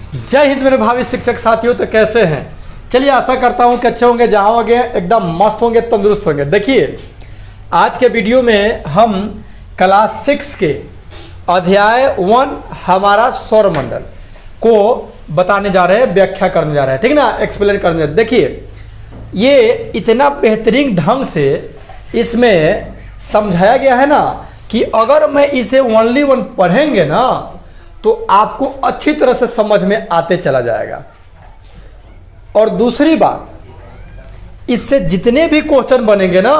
जय हिंद मेरे भावी शिक्षक साथियों। तो कैसे हैं? चलिए, आशा करता हूं कि अच्छे होंगे, जहां होंगे एकदम मस्त होंगे, तंदुरुस्त होंगे। देखिए, आज के वीडियो में हम क्लास 6 के अध्याय 1 हमारा सौरमंडल को बताने जा रहे हैं, व्याख्या करने जा रहे हैं, ठीक ना, एक्सप्लेन करने जा रहे हैं। देखिए, ये इतना बेहतरीन ढंग से इसमें समझाया गया है ना कि अगर मैं इसे ओनली वन पढ़ेंगे ना तो आपको अच्छी तरह से समझ में आते चला जाएगा। और दूसरी बात, इससे जितने भी क्वेश्चन बनेंगे ना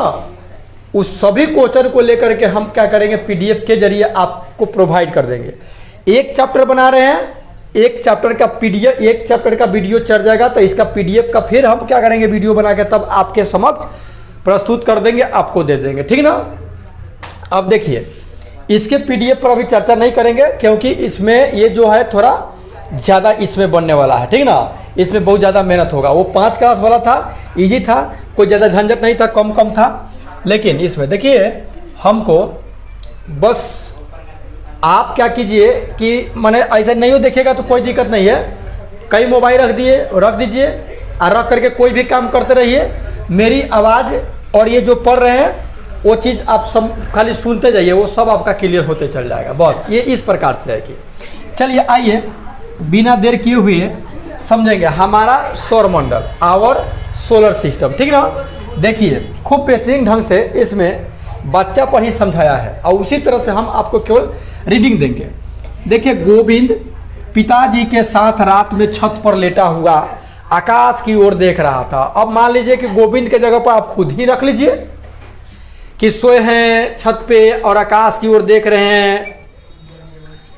उस सभी क्वेश्चन को लेकर के हम क्या करेंगे, पीडीएफ के जरिए आपको प्रोवाइड कर देंगे। एक चैप्टर बना रहे हैं, एक चैप्टर का पीडीएफ, एक चैप्टर का वीडियो चढ़ जाएगा, तो इसका पीडीएफ का फिर हम क्या करेंगे, वीडियो बना के तब आपके समक्ष प्रस्तुत कर देंगे, आपको दे देंगे, ठीक ना। अब देखिए, इसके पीडीएफ पर अभी चर्चा नहीं करेंगे क्योंकि इसमें ये जो है थोड़ा ज़्यादा इसमें बनने वाला है, ठीक ना। इसमें बहुत ज़्यादा मेहनत होगा। वो 5 क्लास वाला था, इजी था, कोई ज़्यादा झंझट नहीं था, कम कम था। लेकिन इसमें देखिए, हमको बस आप क्या कीजिए कि माने ऐसा नहीं हो देखेगा तो कोई दिक्कत नहीं है, कई मोबाइल रख दीजिए और रख करके कोई भी काम करते रहिए। मेरी आवाज़ और ये जो पढ़ रहे हैं वो चीज़ आप सब खाली सुनते जाइए, वो सब आपका क्लियर होते चल जाएगा। बस ये इस प्रकार से है कि चलिए आइए, बिना देर किए हुए समझेंगे हमारा सौरमंडल, आवर सोलर सिस्टम, ठीक ना। देखिए, खूब बेहतरीन ढंग से इसमें बच्चा पर ही समझाया है और उसी तरह से हम आपको केवल रीडिंग देंगे। देखिए, गोविंद पिताजी के साथ रात में छत पर लेटा हुआ आकाश की ओर देख रहा था। अब मान लीजिए कि गोविंद के जगह पर आप खुद ही रख लीजिए कि सोए हैं छत पे और आकाश की ओर देख रहे हैं।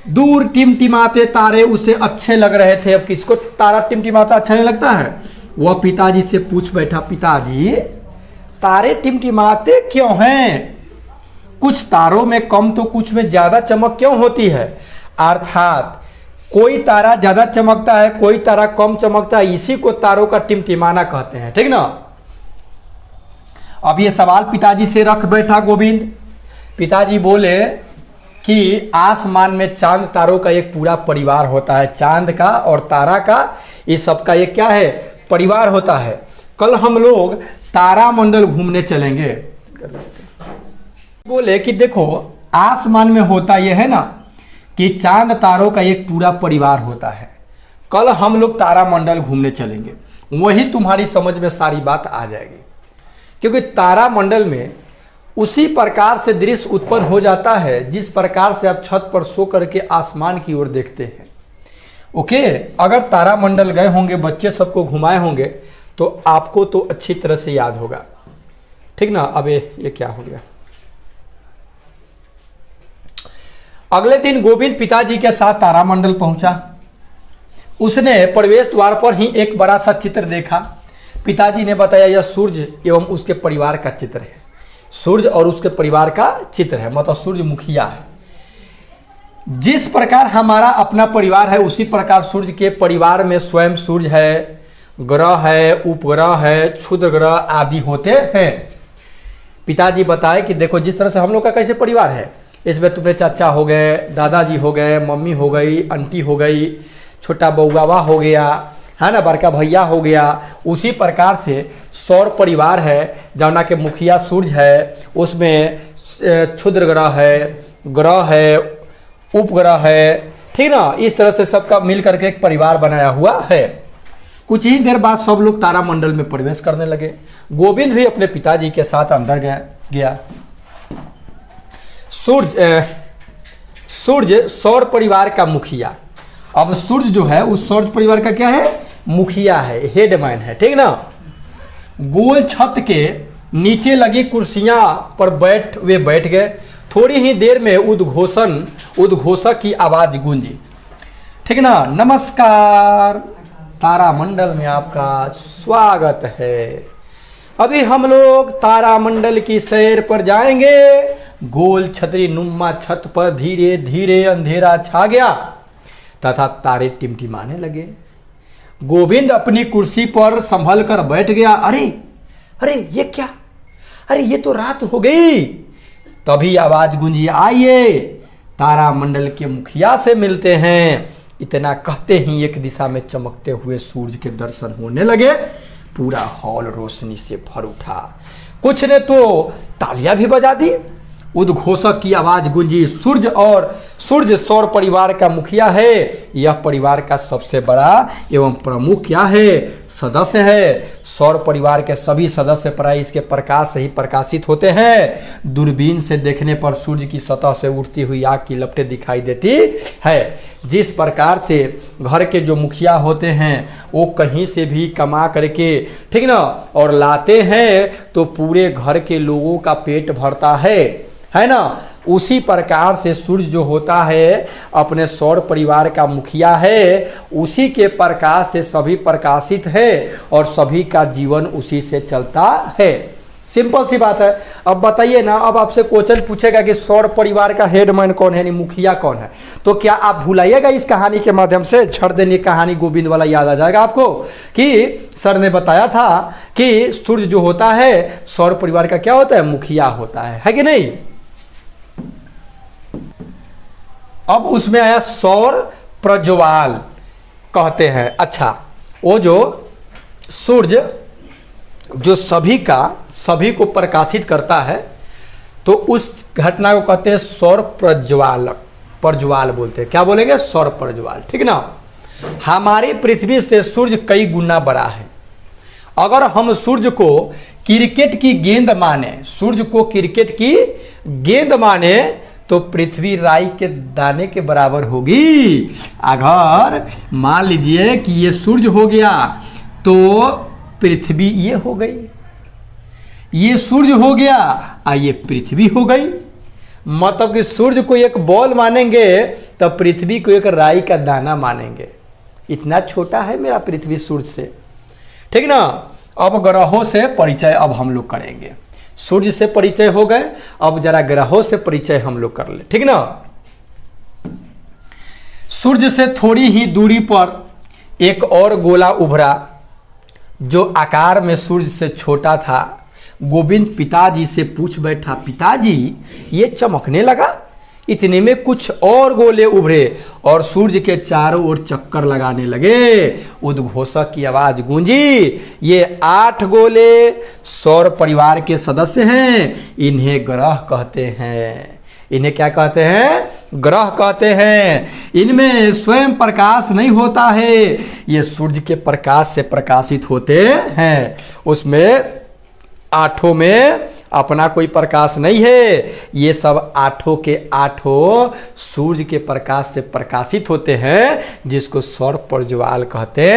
दूर टिमटिमाते तारे उसे अच्छे लग रहे थे। अब किसको तारा टिमटिमाता अच्छा नहीं लगता है? वह पिताजी से पूछ बैठा, पिताजी तारे टिमटिमाते क्यों हैं? कुछ तारों में कम तो कुछ में ज्यादा चमक क्यों होती है? अर्थात कोई तारा ज्यादा चमकता है, कोई तारा कम चमकता है, इसी को तारों का टिमटिमाना कहते हैं, ठीक ना। अब ये सवाल पिताजी से रख बैठा गोविंद। पिताजी बोले कि आसमान में चांद तारों का एक पूरा परिवार होता है, चांद का और तारा का, इस सब का एक क्या है, परिवार होता है। कल हम लोग तारामंडल घूमने चलेंगे। बोले कि देखो, आसमान में होता यह है ना कि चांद तारों का एक पूरा परिवार होता है। कल हम लोग तारामंडल घूमने चलेंगे, वही तुम्हारी समझ में सारी बात आ जाएगी। क्योंकि तारामंडल में उसी प्रकार से दृश्य उत्पन्न हो जाता है जिस प्रकार से आप छत पर सो करके आसमान की ओर देखते हैं। ओके, अगर तारामंडल गए होंगे, बच्चे सबको घुमाए होंगे तो आपको तो अच्छी तरह से याद होगा, ठीक ना। अब ये क्या हो गया? अगले दिन गोविंद पिताजी के साथ तारामंडल पहुंचा। उसने प्रवेश द्वार पर ही एक बड़ा सा चित्र देखा। पिताजी ने बताया, यह सूर्य एवं उसके परिवार का चित्र है। सूर्य और उसके परिवार का चित्र है, मतलब सूर्यमुखिया है। जिस प्रकार हमारा अपना परिवार है उसी प्रकार सूर्य के परिवार में स्वयं सूर्य है, ग्रह है, उपग्रह है, क्षुद्र ग्रह आदि होते हैं। पिताजी बताए कि देखो, जिस तरह से हम लोग का कैसे परिवार है, इसमें तुम्हारे चाचा हो गए, दादाजी हो गए, मम्मी हो गई, आंटी हो गई, छोटा बउआवा हो गया, है ना, बड़का भैया हो गया। उसी प्रकार से सौर परिवार है, जौना के मुखिया सूर्य है, उसमें क्षुद्र ग्रह है, उपग्रह है, ठीक ना। इस तरह से सबका मिल करके एक परिवार बनाया हुआ है। कुछ ही देर बाद सब लोग तारामंडल में प्रवेश करने लगे। गोविंद भी अपने पिताजी के साथ अंदर गया। सूर्य सौर परिवार का मुखिया। अब सूर्य जो है उस सौर परिवार का क्या है, मुखिया है, हेडमैन है, ठीक ना। गोल छत के नीचे लगी कुर्सियां पर बैठ गए। थोड़ी ही देर में उद्घोषक की आवाज गूंजी, ठीक ना। नमस्कार, तारामंडल में आपका स्वागत है। अभी हम लोग तारामंडल की सैर पर जाएंगे। गोल छतरी नुम्मा छत पर धीरे धीरे अंधेरा छा गया तथा तारे टिमटिमाने लगे। गोविंद अपनी कुर्सी पर संभल कर बैठ गया। अरे अरे ये क्या, अरे ये तो रात हो गई। तभी आवाज गूंजी, आइए तारामंडल के मुखिया से मिलते हैं। इतना कहते ही एक दिशा में चमकते हुए सूरज के दर्शन होने लगे। पूरा हॉल रोशनी से भर उठा। कुछ ने तो तालियां भी बजा दी। उद्घोषक की आवाज गूंजी, सूर्य सौर परिवार का मुखिया है। यह परिवार का सबसे बड़ा एवं प्रमुख क्या है, सदस्य है। सौर परिवार के सभी सदस्य प्राय इसके प्रकाश से ही प्रकाशित होते हैं। दूरबीन से देखने पर सूर्य की सतह से उठती हुई आग की लपटें दिखाई देती है। जिस प्रकार से घर के जो मुखिया होते हैं वो कहीं से भी कमा करके, ठीक ना, और लाते हैं तो पूरे घर के लोगों का पेट भरता है ना। उसी प्रकार से सूर्य जो होता है अपने सौर परिवार का मुखिया है। उसी के प्रकाश से सभी प्रकाशित है और सभी का जीवन उसी से चलता है। सिंपल सी बात है। अब बताइए ना, अब आपसे क्वेश्चन पूछेगा कि सौर परिवार का हेडमैन कौन है, मुखिया कौन है, तो क्या आप भुलाइएगा इस कहानी के माध्यम से? झड़ देने कहानी गोविंद वाला याद आ जाएगा आपको कि सर ने बताया था कि सूर्य जो होता है सौर परिवार का क्या होता है, मुखिया होता है कि नहीं। अब उसमें आया सौर प्रज्वाल कहते हैं। अच्छा, वो जो सूर्य जो सभी को प्रकाशित करता है तो उस घटना को कहते हैं सौर प्रज्वाल बोलते हैं। क्या बोलेंगे, सौर प्रज्वाल, ठीक ना। हमारी पृथ्वी से सूर्य कई गुना बड़ा है। अगर हम सूर्य को क्रिकेट की गेंद माने तो पृथ्वी राई के दाने के बराबर होगी। अगर मान लीजिए कि ये सूर्य हो गया तो पृथ्वी ये हो गई, ये सूर्य हो गया और ये पृथ्वी हो गई। मतलब कि सूर्य को एक बॉल मानेंगे तो पृथ्वी को एक राई का दाना मानेंगे। इतना छोटा है मेरा पृथ्वी सूर्य से, ठीक ना। अब ग्रहों से परिचय अब हम लोग करेंगे। सूर्य से परिचय हो गए, अब जरा ग्रहों से परिचय हम लोग कर ले, ठीक ना। सूर्य से थोड़ी ही दूरी पर एक और गोला उभरा जो आकार में सूर्य से छोटा था। गोविंद पिताजी से पूछ बैठा, पिताजी ये चमकने लगा। इतने में कुछ और गोले उभरे और सूर्य के चारों ओर चक्कर लगाने लगे। उद्घोषक की आवाज गूंजी, ये 8 गोले सौर परिवार के सदस्य हैं। इन्हें ग्रह कहते हैं। इन्हें क्या कहते हैं, ग्रह कहते हैं। इनमें स्वयं प्रकाश नहीं होता है, ये सूर्य के प्रकाश से प्रकाशित होते हैं। उसमें 8 में अपना कोई प्रकाश नहीं है। ये सब 8 के 8 सूर्य के प्रकाश से प्रकाशित होते हैं, जिसको सौर प्रज्वाल कहते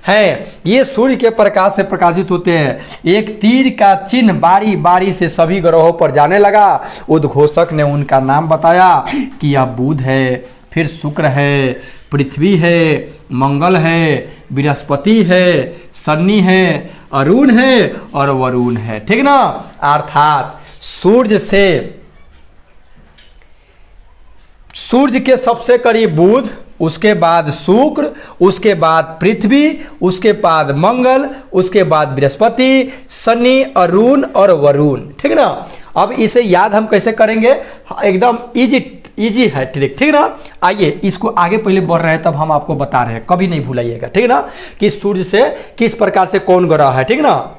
हैं। ये सूर्य के प्रकाश से प्रकाशित होते हैं। एक तीर का चिन्ह बारी बारी से सभी ग्रहों पर जाने लगा। उद्घोषक ने उनका नाम बताया कि यह बुध है, फिर शुक्र है, पृथ्वी है, मंगल है, बृहस्पति है, शनि है, अरुण है और वरुण है, ठीक ना। अर्थात सूर्य के सबसे करीब बुध, उसके बाद शुक्र, उसके बाद पृथ्वी, उसके बाद मंगल, उसके बाद बृहस्पति, शनि, अरुण और वरुण, ठीक ना। अब इसे याद हम कैसे करेंगे, एकदम इजी है ट्रिक, ठीक ना। आइए इसको आगे पहले बढ़ रहे हैं तब हम आपको बता रहे हैं, कभी नहीं भूलाइएगा, ठीक ना, कि सूर्य से किस प्रकार से कौन ग्रह है, ठीक ना।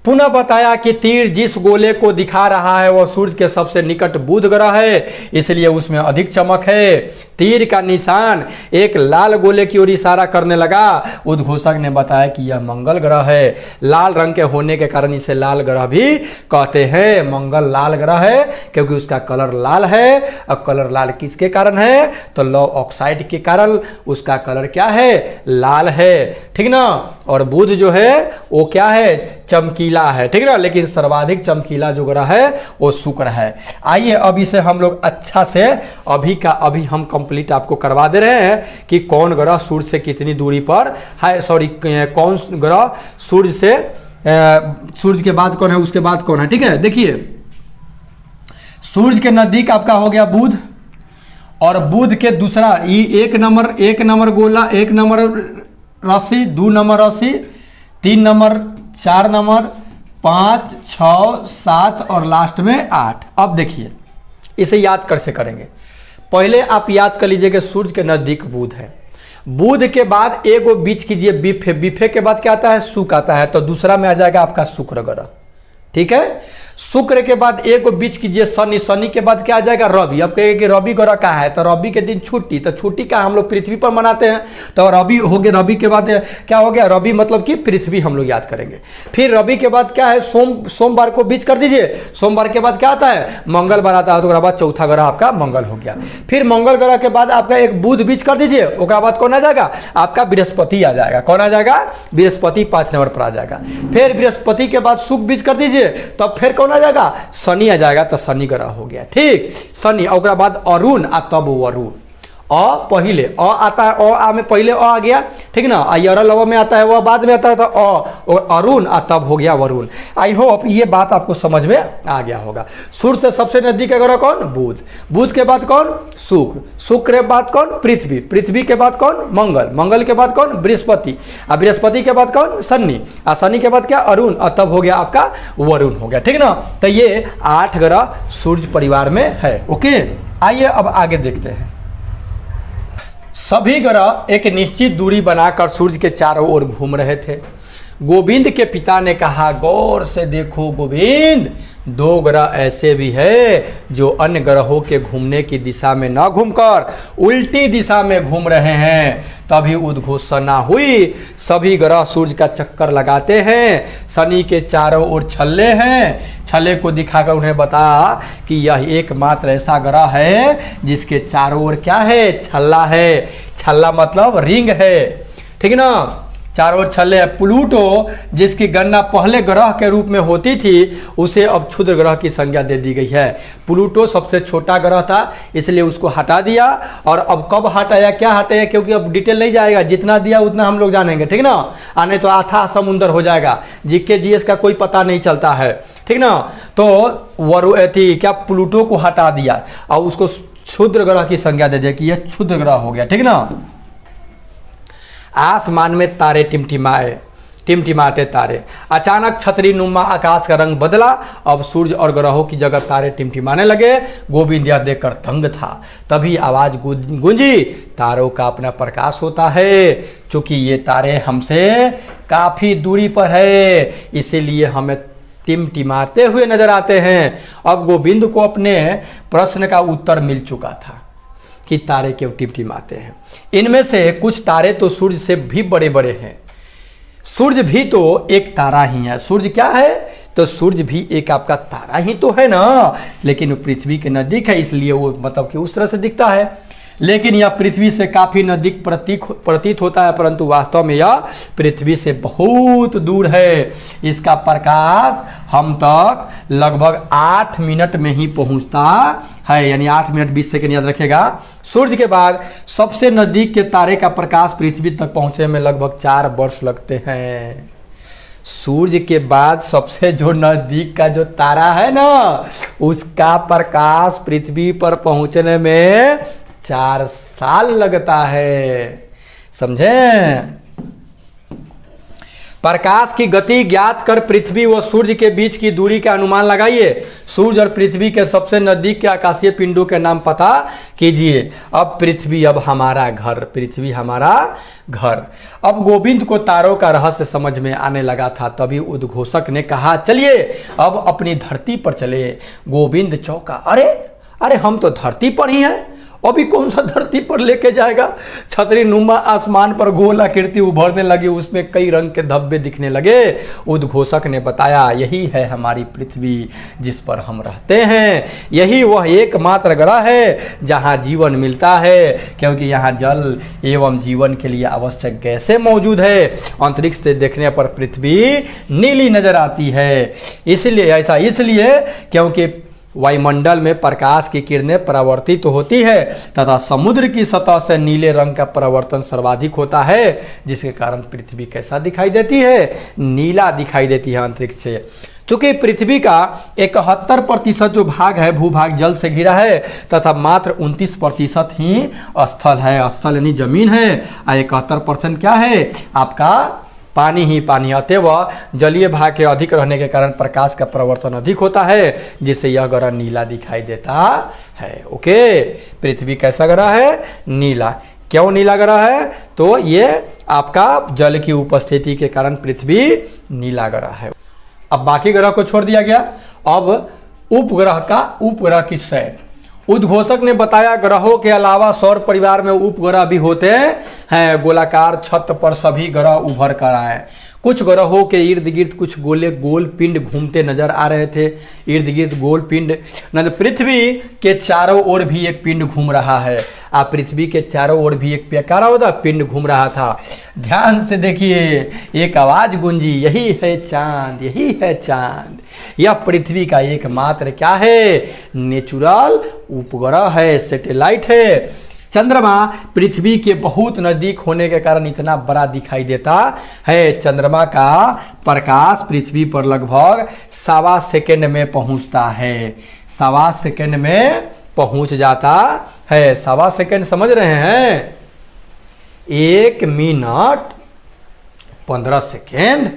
पुनः बताया कि तीर जिस गोले को दिखा रहा है वह सूर्य के सबसे निकट बुध ग्रह है, इसलिए उसमें अधिक चमक है। तीर का निशान एक लाल गोले की ओर इशारा करने लगा। उद्घोषक ने बताया कि यह मंगल ग्रह है। लाल रंग के होने के कारण इसे लाल ग्रह भी कहते हैं। मंगल लाल ग्रह है क्योंकि उसका कलर लाल है। और कलर लाल किसके कारण है, तो लौ ऑक्साइड के कारण उसका कलर क्या है, लाल है, ठीक ना। और बुध जो है वो क्या है, चमकीला है, ठीक ना। लेकिन सर्वाधिक चमकीला जो ग्रह है वो शुक्र है। आइए अब इसे हम लोग अच्छा से अभी हम कंप्लीट आपको करवा दे रहे हैं कि कौन ग्रह सूर्य से कितनी दूरी पर है, कौन ग्रह सूर्य से सूर्य के बाद कौन है, उसके बाद कौन है, ठीक है। देखिए सूर्य के नजदीक आपका हो गया बुध, और बुध के दूसरा एक नंबर गोला, 1 नंबर राशि, 2 नंबर राशि, 3 नंबर, 4 नंबर, 5, 6, 7 और लास्ट में 8। अब देखिए इसे याद कैसे करेंगे। पहले आप याद कर लीजिए कि सूर्य के नजदीक बुध है, बुध के बाद एगो बीच कीजिए बिफे, बिफे के बाद क्या आता है, शुक्र आता है, तो दूसरा में आ जाएगा आपका शुक्र ग्रह। ठीक है, शुक्र के बाद एक को बीच कीजिए शनि, शनि के बाद क्या आ जाएगा, रवि। अब कहेंगे कि रवि ग्रह का है, तो रवि के दिन छुट्टी, तो छुट्टी का हम लोग पृथ्वी पर मनाते हैं, तो रवि हो गया, रवि के बाद क्या हो गया, रवि मतलब कि पृथ्वी हम लोग याद करेंगे। फिर रवि के बाद क्या है, सोमवार को बीच कर दीजिए, सोमवार के बाद क्या आता है, मंगलवार आता है, तो उसके बाद चौथा ग्रह आपका मंगल हो गया। फिर मंगल ग्रह के बाद आपका एक बुध बीच कर दीजिए, उसके बाद कौन आ जाएगा, आपका बृहस्पति आ जाएगा। कौन आ जाएगा, बृहस्पति 5 नंबर पर आ जाएगा। फिर बृहस्पति के बाद शुक्र बीच कर दीजिए, तब फिर कौन आ जाएगा, शनि आ जाएगा, तो शनि ग्रह हो गया। ठीक, शनि, और बाद अरुण आ तब वरुण। अ पहले अ आता है, अ आ में पहले अ आ गया, ठीक ना, अयर लव में आता है, वह बाद में आता है, तो अ और अरुण आ तब हो गया वरुण। आई होप ये बात आपको समझ में आ गया होगा। सूर्य से सबसे नजदीक ग्रह कौन, बुध, बुध के बाद कौन, शुक्र, शुक्र के बाद कौन, पृथ्वी, पृथ्वी के बाद कौन, मंगल, मंगल के बाद कौन, बृहस्पति, और बृहस्पति के बाद कौन, शनि, और शनि के बाद क्या, अरुण, और तब हो गया आपका वरुण हो गया। ठीक ना, तो ये 8 ग्रह सूर्य परिवार में है। ओके, आइए अब आगे देखते हैं। सभी ग्रह एक निश्चित दूरी बनाकर सूर्य के चारों ओर घूम रहे थे। गोविंद के पिता ने कहा, गौर से देखो गोविंद, 2 ग्रह ऐसे भी है जो अन्य ग्रहों के घूमने की दिशा में न घूमकर उल्टी दिशा में घूम रहे हैं। तभी उद्घोषणा हुई, सभी ग्रह सूर्य का चक्कर लगाते हैं, शनि के चारों ओर छल्ले हैं। छल्ले को दिखाकर उन्हें बताया कि यह एकमात्र ऐसा ग्रह है जिसके चारों ओर क्या है, छल्ला है। छल्ला मतलब रिंग है, ठीक ना, चारों ओर छल्ले है। प्लूटो जिसकी गणना पहले ग्रह के रूप में होती थी, उसे अब क्षुद्र ग्रह की संज्ञा दे दी गई है। प्लूटो सबसे छोटा ग्रह था, इसलिए उसको हटा दिया। और अब कब हटाया, क्या हटाया, क्योंकि अब डिटेल नहीं जाएगा, जितना दिया उतना हम लोग जानेंगे, ठीक ना, आने तो अथाह समुंदर हो जाएगा, जीके जीएस का कोई पता नहीं चलता है, ठीक ना। तो क्या प्लूटो को हटा दिया और उसको क्षुद्र ग्रह की संज्ञा दे दिया कि यह क्षुद्र ग्रह हो गया, ठीक ना। आसमान में तारे टिमटिमाते तारे, अचानक छतरी नुमा आकाश का रंग बदला, अब सूर्य और ग्रहों की जगह तारे टिमटिमाने लगे। गोविंद यह देखकर दंग था। तभी आवाज गूंजी, तारों का अपना प्रकाश होता है, क्योंकि ये तारे हमसे काफी दूरी पर है, इसीलिए हमें टिमटिमाते हुए नजर आते हैं। अब गोविंद को अपने प्रश्न का उत्तर मिल चुका था कि तारे क्यों टिमटिमाते हैं। इनमें से कुछ तारे तो सूर्य से भी बड़े बड़े हैं। सूर्य भी तो एक तारा ही है। सूर्य क्या है, तो सूर्य भी एक आपका तारा ही तो है ना, लेकिन पृथ्वी के नजदीक है, इसलिए वो मतलब कि उस तरह से दिखता है। लेकिन यह पृथ्वी से काफी नजदीक प्रतीत होता है, परंतु वास्तव में यह पृथ्वी से बहुत दूर है। इसका प्रकाश हम तक लगभग 8 मिनट में ही पहुंचता है, यानी 8 मिनट 20 सेकंड याद रखेगा। सूर्य के बाद सबसे नजदीक के तारे का प्रकाश पृथ्वी तक पहुंचने में लगभग 4 वर्ष लगते हैं। सूर्य के बाद सबसे जो नजदीक का जो तारा है ना, उसका प्रकाश पृथ्वी पर पहुंचने में 4 साल लगता है, समझे। प्रकाश की गति ज्ञात कर पृथ्वी व सूर्य के बीच की दूरी का अनुमान लगाइए। सूर्य और पृथ्वी के सबसे नजदीक के आकाशीय पिंडों के नाम पता कीजिए। अब पृथ्वी, अब हमारा घर, पृथ्वी हमारा घर। अब गोविंद को तारों का रहस्य समझ में आने लगा था। तभी उद्घोषक ने कहा, चलिए अब अपनी धरती पर चले। गोविंद चौंका, अरे हम तो धरती पर ही हैं, अभी कौन सा धरती पर लेके जाएगा। छतरी नुमा आसमान पर गोल आकृति उभरने लगी, उसमें कई रंग के धब्बे दिखने लगे। उद्घोषक ने बताया, यही है हमारी पृथ्वी जिस पर हम रहते हैं। यही वह एकमात्र ग्रह है जहां जीवन मिलता है, क्योंकि यहाँ जल एवं जीवन के लिए आवश्यक गैसें मौजूद है। अंतरिक्ष से देखने पर पृथ्वी नीली नजर आती है, इसलिए क्योंकि वायुमंडल में प्रकाश की किरणें परावर्तित होती है तथा समुद्र की सतह से नीले रंग का परावर्तन सर्वाधिक होता है, जिसके कारण पृथ्वी कैसा दिखाई देती है, नीला दिखाई देती है अंतरिक्ष से। चूंकि पृथ्वी का 71% जो भाग है भूभाग जल से घिरा है तथा मात्र 29% ही स्थल है, स्थल यानी जमीन है। 71% क्या है आपका पानी ही पानी, अतएव जलीय भाग के अधिक रहने के कारण प्रकाश का प्रवर्तन अधिक होता है, जिससे यह ग्रह नीला दिखाई देता है। ओके, पृथ्वी कैसा ग्रह है? नीला। क्यों नीला ग्रह है? तो ये आपका जल की उपस्थिति के कारण पृथ्वी नीला ग्रह है। अब बाकी ग्रह को छोड़ दिया गया। अब उपग्रह किससे? उद्घोषक ने बताया गोलाकार के अलावा सौर परिवार में उपग्रह भी होते हैं। गोलाकार छत पर सभी ग्रह उभर कर आए। कुछ ग्रहों के इर्द गिर्द कुछ गोल पिंड घूमते नजर आ रहे थे। इर्द गिर्द गोल पिंड, पृथ्वी के चारों ओर भी एक पिंड घूम रहा है। आप पृथ्वी के चारों ओर भी एक प्यारा होता पिंड घूम रहा था। ध्यान से देखिए, एक आवाज गूंजी, यही है चांद, यही है चांद। यह पृथ्वी का एकमात्र क्या है? नेचुरल उपग्रह है, सैटेलाइट है। चंद्रमा पृथ्वी के बहुत नजदीक होने के कारण इतना बड़ा दिखाई देता है। चंद्रमा का प्रकाश पृथ्वी पर लगभग 1.25 सेकंड में पहुंचता है। 1.25 सेकंड में पहुंच जाता है। 1.25 सेकंड समझ रहे हैं? 1 मिनट 15 सेकेंड,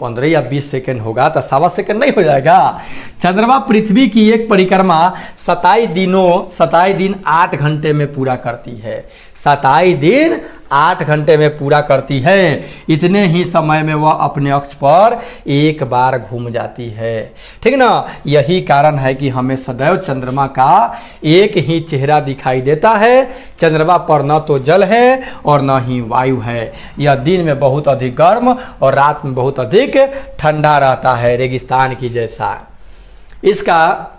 15 या 20 सेकंड होगा तो 1.25 सेकंड नहीं हो जाएगा। चंद्रमा पृथ्वी की एक परिक्रमा 27 दिन 8 घंटे में पूरा करती है। 27 दिन 8 घंटे में पूरा करती है। इतने ही समय में वह अपने अक्ष पर एक बार घूम जाती है। ठीक ना? यही कारण है कि हमें सदैव चंद्रमा का एक ही चेहरा दिखाई देता है। चंद्रमा पर न तो जल है और न ही वायु है। यह दिन में बहुत अधिक गर्म और रात में बहुत अधिक ठंडा रहता है, रेगिस्तान की जैसा। इसका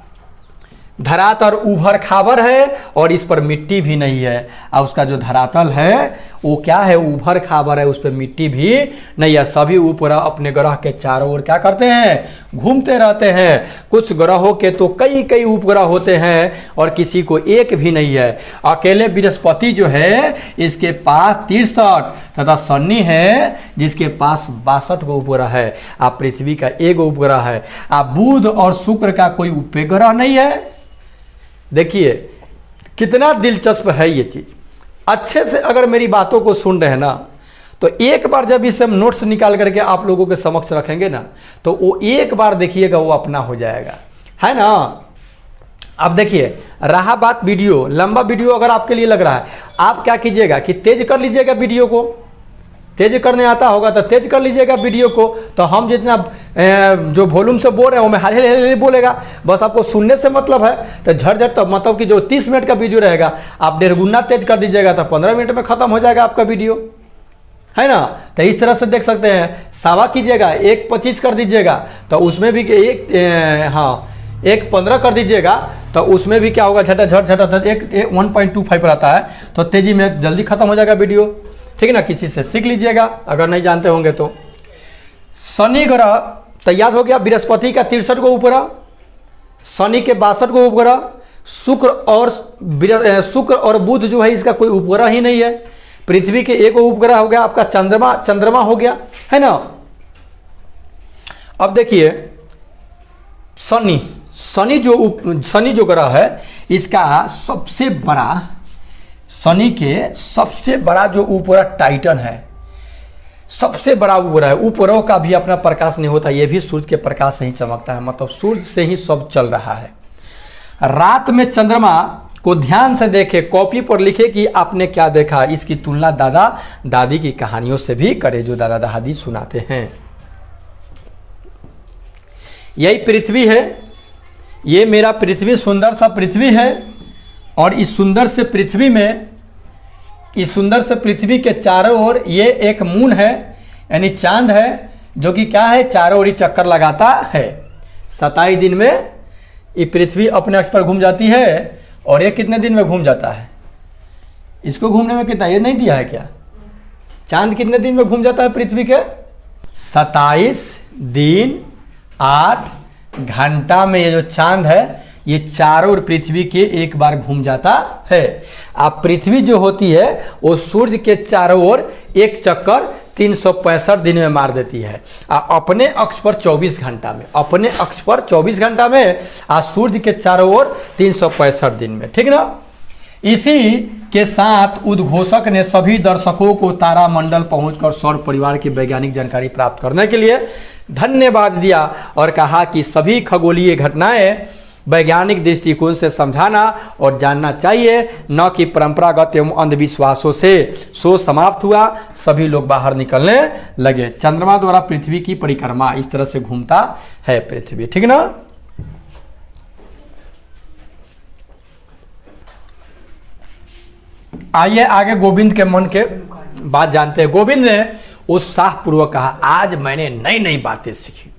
धरातल उभर खाबर है और इस पर मिट्टी भी नहीं है। और उसका जो धरातल है वो क्या है? उभर खाबर है, उस पर मिट्टी भी नहीं है। सभी उपग्रह अपने ग्रह के चारों ओर क्या करते हैं? घूमते रहते हैं। कुछ ग्रहों के तो कई उपग्रह होते हैं और किसी को एक भी नहीं है। अकेले बृहस्पति जो है इसके पास 63 तथा शनि है जिसके पास 62 गो उपग्रह है। आप पृथ्वी का एक उपग्रह है। आप बुध और शुक्र का कोई उपग्रह नहीं है। देखिए कितना दिलचस्प है ये चीज। अच्छे से अगर मेरी बातों को सुन रहे हैं ना, तो एक बार जब इसे हम नोट्स निकाल करके आप लोगों के समक्ष रखेंगे ना, तो वो एक बार देखिएगा वो अपना हो जाएगा, है ना? अब देखिए, रहा बात वीडियो, लंबा वीडियो अगर आपके लिए लग रहा है, आप क्या कीजिएगा कि तेज कर लीजिएगा वीडियो को। तेज करने आता होगा तो तेज कर लीजिएगा वीडियो को। तो हम जितना जो वॉल्यूम से बोल रहे हैं वो मैं हल्के बोलेगा, बस आपको सुनने से मतलब है। तो झट तो मतलब कि जो 30 मिनट का वीडियो रहेगा आप 1.5 गुना तेज कर दीजिएगा तो 15 मिनट में खत्म हो जाएगा आपका वीडियो, है ना? तो इस तरह से देख सकते हैं। 1.25 कीजिएगा, 1.25 कर दीजिएगा तो उसमें भी 1.15 कर दीजिएगा तो उसमें भी क्या होगा? झट 1.25 रहता है तो तेजी में जल्दी खत्म हो जाएगा वीडियो। ठीक है ना? किसी से सीख लीजिएगा अगर नहीं जानते होंगे तो। शनि ग्रह तैयार हो गया। बृहस्पति का 63 को उपग्रह, शनि के 62 को उपग्रह, शुक्र और बुध जो है इसका कोई उपग्रह ही नहीं है। पृथ्वी के एक उपग्रह हो गया आपका चंद्रमा हो गया, है ना? अब देखिए शनि जो ग्रह है इसका सबसे बड़ा, शनि के सबसे बड़ा जो उपग्रह टाइटन है, सबसे बड़ा उपग्रह है। उपग्रह का भी अपना प्रकाश नहीं होता, यह भी सूर्य के प्रकाश से ही चमकता है, मतलब सूर्य से ही सब चल रहा है। रात में चंद्रमा को ध्यान से देखे, कॉपी पर लिखे कि आपने क्या देखा। इसकी तुलना दादा दादी की कहानियों से भी करे जो दादा दादी सुनाते हैं। यही पृथ्वी है, ये मेरा पृथ्वी, सुंदर सा पृथ्वी है। और इस सुंदर से पृथ्वी के चारों ओर ये एक मून है, यानी चांद है, जो कि क्या है? चारों ओर चक्कर लगाता है। 27 दिन में ये पृथ्वी अपने अक्ष पर घूम जाती है। और ये कितने दिन में घूम जाता है? इसको घूमने में कितना, ये नहीं दिया है क्या? चांद कितने दिन में घूम जाता है पृथ्वी के? 27 दिन 8 घंटा में ये जो चांद है ये चारों ओर पृथ्वी के एक बार घूम जाता है। अब पृथ्वी जो होती है वो सूर्य के चारों ओर एक चक्कर 365 दिन में मार देती है। अपने अक्ष पर 24 घंटा में, अपने अक्ष पर 24 घंटा में, सूर्य के चारों ओर 365 दिन में। ठीक ना? इसी के साथ उद्घोषक ने सभी दर्शकों को तारामंडल पहुंचकर सौर परिवार की वैज्ञानिक जानकारी प्राप्त करने के लिए धन्यवाद दिया और कहा कि सभी खगोलीय घटनाएं वैज्ञानिक दृष्टिकोण से समझाना और जानना चाहिए, न कि परंपरागत एवं अंधविश्वासों से। शो समाप्त हुआ, सभी लोग बाहर निकलने लगे। चंद्रमा द्वारा पृथ्वी की परिक्रमा, इस तरह से घूमता है पृथ्वी, ठीक ना। आइए आगे गोविंद के मन के बात जानते हैं। गोविंद ने उत्साहपूर्वक कहा, आज मैंने नई नई बातें सीखी।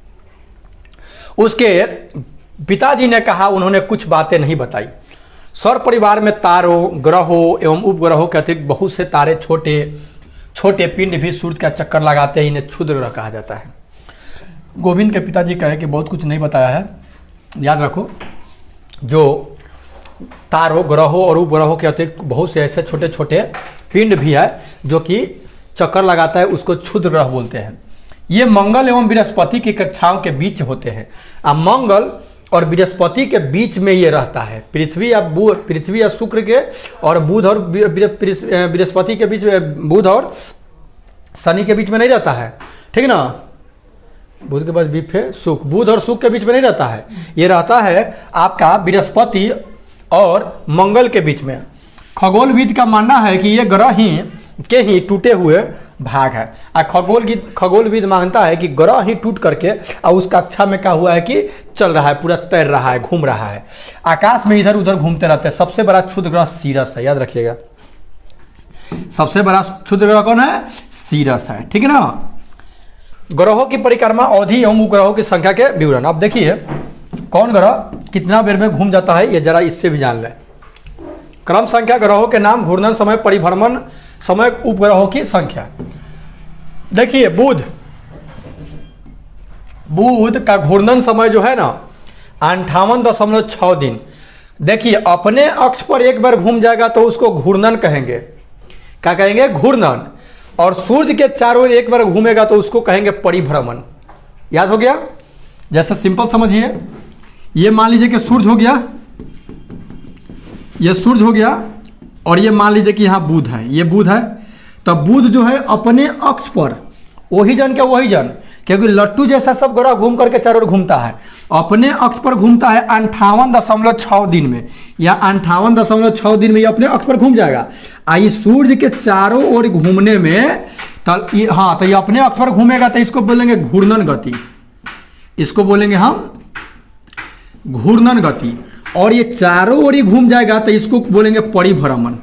उसके पिताजी ने कहा, उन्होंने कुछ बातें नहीं बताई। सौर परिवार में तारों, ग्रहों एवं उपग्रहों के अतिरिक्त बहुत से तारे, छोटे छोटे पिंड भी सूर्य का चक्कर लगाते हैं, इन्हें क्षुद्र ग्रह कहा जाता है। गोविंद के पिताजी कहे कि बहुत कुछ नहीं बताया है। याद रखो, जो तारों, ग्रहों और उपग्रहों के अतिरिक्त बहुत से ऐसे छोटे छोटे पिंड भी है जो कि चक्कर लगाता है, उसको क्षुद्र ग्रह बोलते हैं। ये मंगल एवं बृहस्पति की कक्षाओं के बीच होते हैं। अब मंगल और बृहस्पति के बीच में ये रहता है। पृथ्वी या शुक्र के और बुध और बृहस्पति के बीच में, बुध और शनि के बीच में नहीं रहता है, ठीक ना। बुध के बाद बिफे शुक्र, बुध और शुक्र के बीच में नहीं रहता है। ये रहता है आपका बृहस्पति और मंगल के बीच में। खगोलविद का मानना है कि ये ग्रह ही टूटे हुए भाग है। खगोलविद मानता है कि ग्रह ही टूट करके और उस कक्षा में क्या हुआ है कि चल रहा है, पूरा तैर रहा है, घूम रहा है, आकाश में इधर उधर घूमते रहते हैं। सबसे बड़ा क्षुद्र ग्रह सीरस है, याद रखिएगा। सबसे बड़ा क्षुद्र ग्रह कौन है? सीरस है, ठीक है ना। ग्रहों की परिक्रमा, अवधि एवं उपग्रहों की संख्या के विवरण। अब देखिए कौन ग्रह कितना बेर में घूम जाता है, ये जरा इससे भी जान लें। क्रम संख्या, ग्रहों के नाम, घूर्णन समय, परिभ्रमण समय, उपग्रहों की संख्या। देखिए बुध का घूर्णन समय जो है ना 58.6 दिन। देखिए अपने अक्ष पर एक बार घूम जाएगा तो उसको घूर्णन कहेंगे। क्या कहेंगे? घूर्णन। और सूर्य के चारों ओर एक बार घूमेगा तो उसको कहेंगे परिभ्रमण। याद हो गया? जैसे सिंपल समझिए, ये मान लीजिए कि सूर्य हो गया, ये सूर्य हो गया और ये मान लीजिए कि यहाँ बुध है, ये बुध है। तब बुध जो है अपने अक्ष पर, वही जन के वही जन, क्योंकि लट्टू जैसा सब ग्रह घूम करके चारों ओर घूमता है, अपने अक्ष पर घूमता है 58.6 दिन में, या 58.6 दिन में ये अपने अक्ष पर घूम जाएगा। आइए सूर्य के चारों ओर घूमने में तो ये अपने अक्ष पर घूमेगा तो इसको बोलेंगे घूर्णन गति, इसको बोलेंगे हम घूर्णन गति। और ये चारों ओर ही घूम जाएगा तो इसको बोलेंगे परिभ्रमण।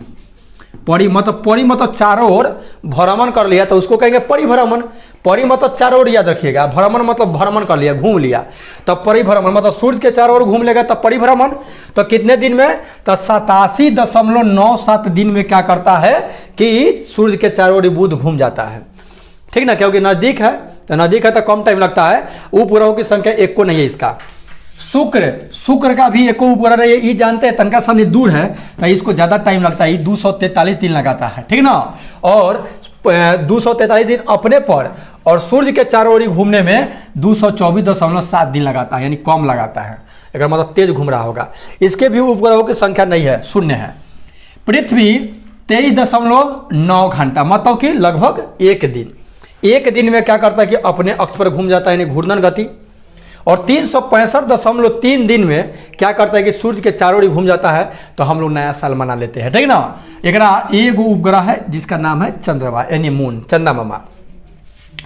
मतलब चारों ओर भ्रमण कर लिया तो उसको कहेंगे परिभ्रमण। मतलब चारों ओर, याद रखिएगा, भ्रमण मतलब भ्रमण कर लिया, घूम लिया, तब परिभ्रमण। मतलब सूर्य के चारों ओर घूम लेगा तब परिभ्रमण। तो कितने दिन में? तो 87.97 दिन में क्या करता है कि सूर्य के चारों ओर बुध घूम जाता है, ठीक ना, क्योंकि नजदीक है तो कम टाइम लगता है। उपग्रहों की संख्या एक को नहीं है इसका। शुक्र का भी एक उपग्रह है, ये जानते हैं, तनका सा दूर है तो इसको ज्यादा टाइम लगता है, 243 दिन लगाता है, ठीक ना। और 243 दिन अपने पर, और सूर्य के चारों ओर घूमने में 224.7 दिन लगाता है, यानी कम लगाता है। अगर मतलब तेज घूम रहा होगा। इसके भी उपग्रहों की संख्या नहीं है, शून्य है। पृथ्वी 23.9 घंटा, मतलब कि लगभग एक दिन में क्या करता है कि अपने अक्ष पर घूम जाता है, यानी घूर्णन गति। और 365.3 दिन में क्या करता है कि सूर्य के चारों ओर घूम जाता है, तो हम लोग नया साल मना लेते हैं, ठीक ना। एक उपग्रह है जिसका नाम है चंद्रमा, यानी मून, चंद्रमा।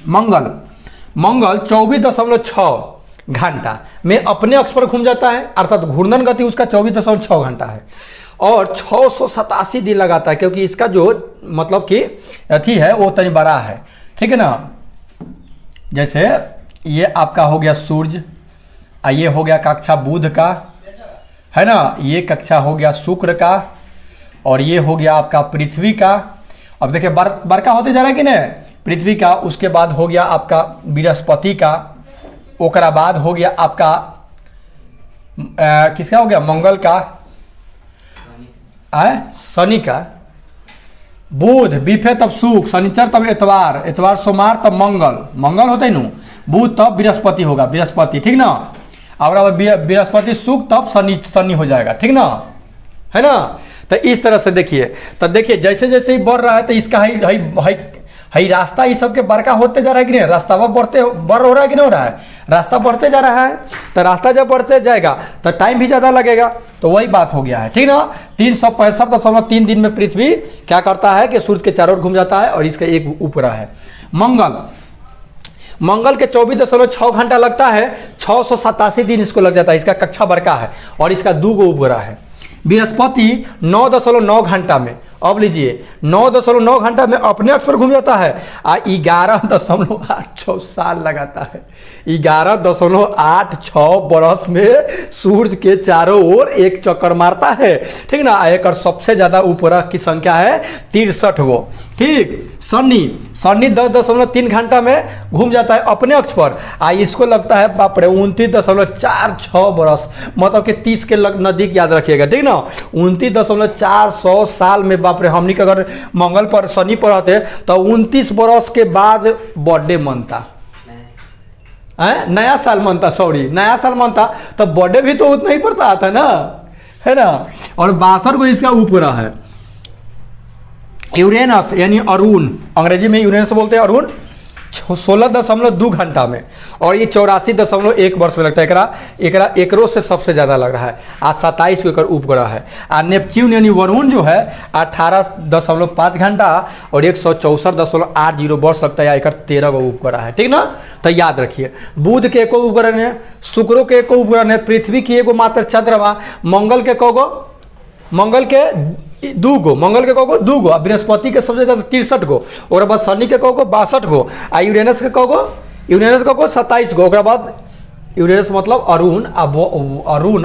मंगल 24.6 घंटा में अपने अक्ष पर घूम जाता है, अर्थात घूर्णन गति उसका 24.6 घंटा है। और 687 दिन लगाता है, क्योंकि इसका जो मतलब कि अथी है वो तनी बड़ा है, ठीक है ना। जैसे ये आपका हो गया सूर्य, ये हो गया कक्षा बुध का, है ना, ये कक्षा हो गया शुक्र का, और ये हो गया आपका पृथ्वी का। अब देखिए बड़का होते जा रहा है कि नहीं, पृथ्वी का, उसके बाद हो गया आपका बृहस्पति का, ओकरा बाद हो गया आपका किसका हो गया, मंगल का, शनि का, बुध, बिफे तब शुक्र, शनिचर तब एतवार सोमवार तब मंगल होते नु, बुध तब बृहस्पति होगा, बृहस्पति, ठीक ना। और अब बृहस्पति शुक्र तब शनि हो जाएगा, ठीक ना, है ना। तो इस तरह से देखिए, तो देखिए जैसे जैसे ही बढ़ रहा है तो इसका हाई रास्ता ये सबके बड़का होते जा रहा है कि नहीं, रास्ता बढ़ हो रहा है कि नहीं हो रहा है, रास्ता बढ़ते जा रहा है। तो रास्ता जब बढ़ते जाएगा तो टाइम भी ज़्यादा लगेगा, तो वही बात हो गया है, ठीक ना। 365.3 दिन में पृथ्वी क्या करता है कि सूर्य के चारों ओर घूम जाता है, और इसका एक उपग्रह है मंगल के 24.6 घंटा लगता है, 687 दिन इसको लग जाता है, इसका कक्षा बड़का है और इसका 2 उपग्रह है। बृहस्पति 9.9 घंटा में, अब लीजिए 9.9 घंटा में अपने अक्ष पर घूम जाता है, 11.86 साल लगाता है। 11.86 बरस में सूर्य के चारों ओर एक चक्कर मारता है, ठीक ना। एक और सबसे ज्यादा उपग्रह की संख्या है 63 गो, ठीक। शनि 10.3 घंटा में घूम जाता है अपने अक्ष पर, इसको लगता है बाप रे 29.46 बरस, मतलब कि 30 के नजदीक याद रखिएगा, ठीक ना। 29.400 साल में बाप रे, हमनी के अगर मंगल पर शनि पर रहते तो 29 बरस के बाद बर्थडे मनता है, नया साल मनता, सॉरी नया साल मनता, तो बर्थडे भी तो उतना ही पड़ता आता ना, है ना। और 62 को इसका उपग्रह है। यूरेनस यानी अरुण, अंग्रेजी में यूरेनस बोलते हैं अरुण, 16.2 घंटा में, और ये 84.1 वर्ष में लगता है। एकरो से सबसे ज्यादा लग रहा है, आज 27 को एक उपग्रह है। नेपच्यून यानी वरुण जो है 18.5 घंटा और 164.80 वर्ष लगता है, एक 13 गो उपग्रह है, ठीक ना। तो याद रखिए, बुध के एको उपग्रह है, शुक्र के एको उपग्रह है, पृथ्वी की एगो मात्र चंद्रमा, मंगल के कोगो, मंगल के 2 गो, मंगल के कोगो 2 गो, बृहस्पति के सबसे ज्यादा 63 गो, और बाद शनि के कोगो 62 गो, यूरेनस के कोगो 27 गो, बाद यूरेनस मतलब अरुण,